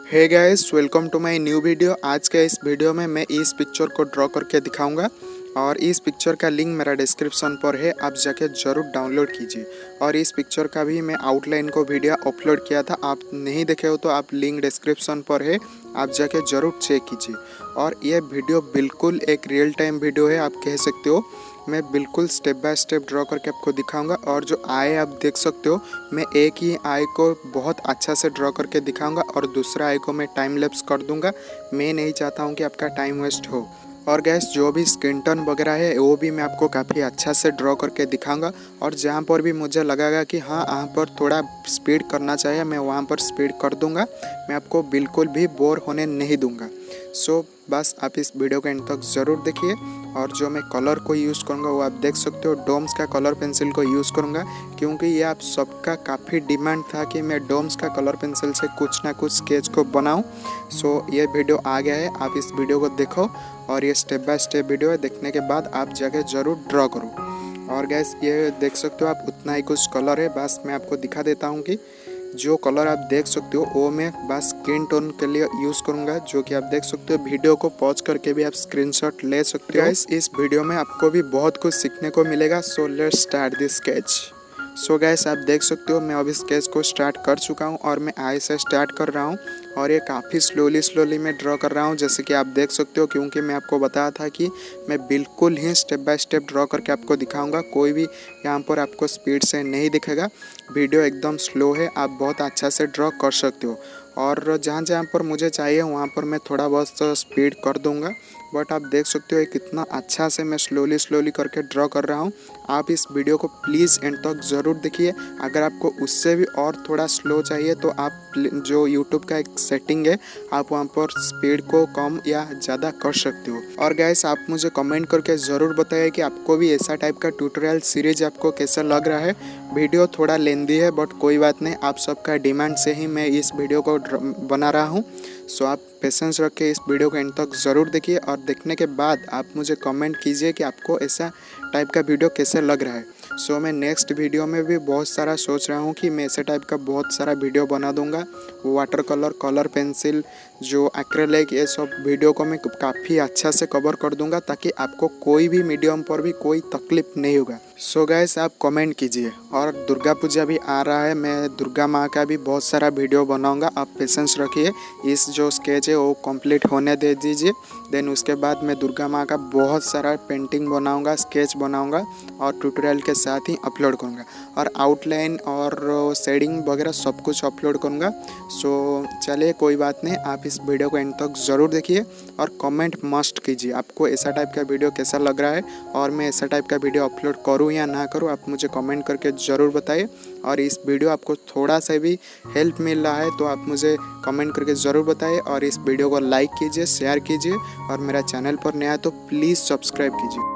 Hey guys, welcome to my new video. आज के इस वीडियो में मैं इस पिक्चर को ड्रॉ करके दिखाऊंगा और इस पिक्चर का लिंक मेरा डिस्क्रिप्शन पर है, आप जाके ज़रूर डाउनलोड कीजिए। और इस पिक्चर का भी मैं आउटलाइन को वीडियो अपलोड किया था, आप नहीं देखे हो तो आप लिंक डिस्क्रिप्शन पर है, आप जाके ज़रूर चेक कीजिए। और ये वीडियो बिल्कुल एक रियल टाइम वीडियो है, आप कह सकते हो। मैं बिल्कुल स्टेप बाय स्टेप ड्रॉ करके आपको दिखाऊंगा। और जो आई आप देख सकते हो, मैं एक ही आई को बहुत अच्छा से ड्रॉ करके दिखाऊंगा और दूसरा आई को मैं टाइम लैप्स कर दूंगा। मैं नहीं चाहता हूं कि आपका टाइम वेस्ट हो। और गैस, जो भी स्किन टोन वगैरह है वो भी मैं आपको काफ़ी अच्छा से ड्रॉ करके दिखाऊंगा। और जहाँ पर भी मुझे लगेगा कि हाँ, यहाँ पर थोड़ा स्पीड करना चाहिए, मैं वहाँ पर स्पीड कर दूंगा। मैं आपको बिल्कुल भी बोर होने नहीं दूंगा। सो बस आप इस वीडियो को एंड तक ज़रूर देखिए। और जो मैं कलर को यूज़ करूँगा वो आप देख सकते हो, डोम्स का कलर पेंसिल को यूज़ करूँगा, क्योंकि ये आप सबका काफ़ी डिमांड था कि मैं डोम्स का कलर पेंसिल से कुछ ना कुछ स्केच को बनाऊँ। सो ये वीडियो आ गया है, आप इस वीडियो को देखो। और ये स्टेप बाय स्टेप वीडियो है, देखने के बाद आप जाके ज़रूर ड्रॉ करो। और गैस, ये देख सकते हो आप, उतना ही कुछ कलर है। बस मैं आपको दिखा देता हूँ कि जो कलर आप देख सकते हो वो मैं बस स्किन टोन के लिए यूज़ करूँगा, जो कि आप देख सकते हो। वीडियो को पॉज करके भी आप स्क्रीनशॉट ले सकते हो। गाइस, इस वीडियो में आपको भी बहुत कुछ सीखने को मिलेगा। So let's start this sketch. So guys, आप देख सकते हो मैं अभी स्केच को स्टार्ट कर चुका हूँ और मैं आई से स्टार्ट कर रहा हूँ। और ये काफ़ी स्लोली मैं ड्रॉ कर रहा हूँ, जैसे कि आप देख सकते हो, क्योंकि मैं आपको बताया था कि मैं बिल्कुल ही स्टेप बाय स्टेप ड्रॉ करके आपको दिखाऊंगा। कोई भी यहाँ पर आपको स्पीड से नहीं दिखेगा, वीडियो एकदम स्लो है, आप बहुत अच्छा से ड्रॉ कर सकते हो। और जहाँ जहाँ पर मुझे चाहिए वहाँ पर मैं थोड़ा बहुत स्पीड कर दूँगा। बट आप देख सकते हो ये कितना अच्छा से मैं स्लोली करके ड्रॉ कर रहा हूँ। आप इस वीडियो को प्लीज़ एंड तक ज़रूर देखिए। अगर आपको उससे भी और थोड़ा स्लो चाहिए तो आप जो यूट्यूब का एक सेटिंग है, आप वहाँ पर स्पीड को कम या ज़्यादा कर सकते हो। और गाइस, आप मुझे कमेंट करके ज़रूर बताइए कि आपको भी ऐसा टाइप का ट्यूटोरियल सीरीज आपको कैसा लग रहा है। वीडियो थोड़ा लेंदी है, बट कोई बात नहीं, आप सबका डिमांड से ही मैं इस वीडियो को बना रहा हूँ। सो आप पेशेंस रख के इस वीडियो को एंड तक ज़रूर देखिए। और देखने के बाद आप मुझे कमेंट कीजिए कि आपको ऐसा टाइप का वीडियो कैसे लग रहा है। सो मैं नेक्स्ट वीडियो में भी बहुत सारा सोच रहा हूँ कि मैं ऐसे टाइप का बहुत सारा वीडियो बना दूंगा। वाटर कलर, कलर पेंसिल, जो एक्रेलिक, ये सब वीडियो को मैं काफ़ी अच्छा से कवर कर दूंगा, ताकि आपको कोई भी मीडियम पर भी कोई तकलीफ नहीं होगा। सो गाइस, आप कमेंट कीजिए। और दुर्गा पूजा भी आ रहा है, मैं दुर्गा माँ का भी बहुत सारा वीडियो बनाऊंगा, आप पेशेंस रखिए। इस जो स्केच है वो कंप्लीट होने दे दीजिए, देन उसके बाद मैं दुर्गा माँ का बहुत सारा पेंटिंग बनाऊंगा, स्केच बनाऊंगा और ट्यूटोरियल के साथ ही अपलोड करूंगा। और आउटलाइन और शेडिंग वगैरह सब कुछ अपलोड करूंगा। सो चलिए, कोई बात नहीं, आप इस वीडियो को एंड तक ज़रूर देखिए और कमेंट मस्ट कीजिए आपको ऐसा टाइप का वीडियो कैसा लग रहा है। और मैं ऐसा टाइप का वीडियो अपलोड करूँ या ना करूँ, आप मुझे कमेंट करके ज़रूर बताइए। और इस वीडियो आपको थोड़ा सा भी हेल्प मिल रहा है तो आप मुझे कमेंट करके ज़रूर बताइए। और इस वीडियो को लाइक कीजिए, शेयर कीजिए, और मेरा चैनल पर नया है तो प्लीज़ सब्सक्राइब कीजिए।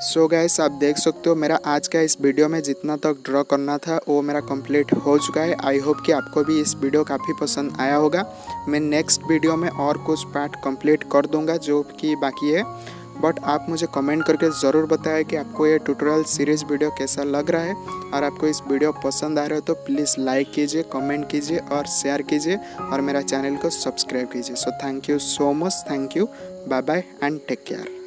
सो गाइस, आप देख सकते हो मेरा आज का इस वीडियो में जितना तक ड्रॉ करना था वो मेरा कंप्लीट हो चुका है। आई होप कि आपको भी इस वीडियो काफ़ी पसंद आया होगा। मैं नेक्स्ट वीडियो में और कुछ पार्ट कंप्लीट कर दूंगा जो कि बाकी है। बट आप मुझे कमेंट करके ज़रूर बताएं कि आपको ये ट्यूटोरियल सीरीज़ वीडियो कैसा लग रहा है। और आपको इस वीडियो पसंद आ रहा है तो प्लीज़ लाइक कीजिए, कमेंट कीजिए और शेयर कीजिए और मेरा चैनल को सब्सक्राइब कीजिए। So thank you so much, thank you, bye bye and take care.